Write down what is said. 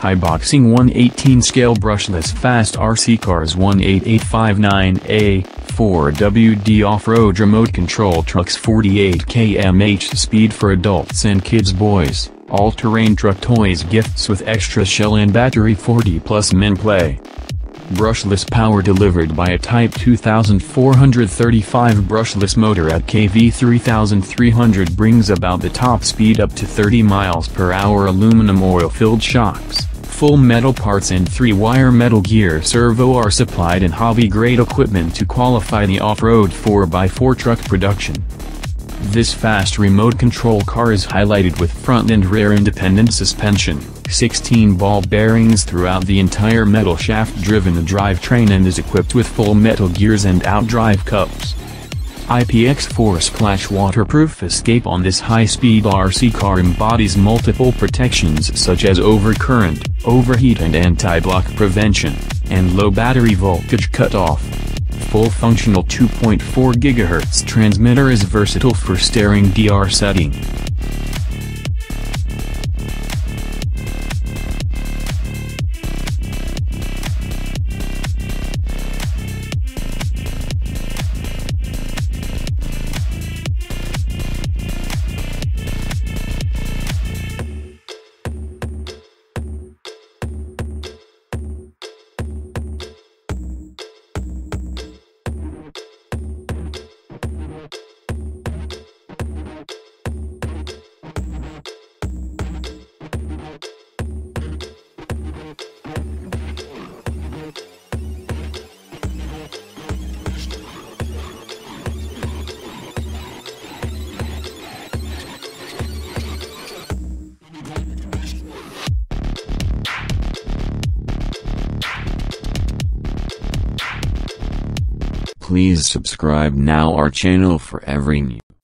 Hiboxing 118-scale brushless fast RC cars 18859A, 4WD off-road remote control trucks 48 km/h speed for adults and kids boys, all-terrain truck toys gifts with extra shell and battery 40+ men play. Brushless power delivered by a Type 2435 brushless motor at kV 3300 brings about the top speed up to 30 miles per hour. Aluminum oil-filled shocks, full metal parts and 3-wire metal gear servo are supplied in hobby-grade equipment to qualify the off-road 4x4 truck production. This fast remote control car is highlighted with front and rear independent suspension, 16 ball bearings throughout the entire metal shaft-driven drivetrain, and is equipped with full metal gears and outdrive cups. IPX4 splash waterproof escape on this high-speed RC car embodies multiple protections such as overcurrent, overheat and anti-block prevention, and low battery voltage cutoff. Full functional 2.4 GHz transmitter is versatile for steering DR setting. Please subscribe now our channel for every new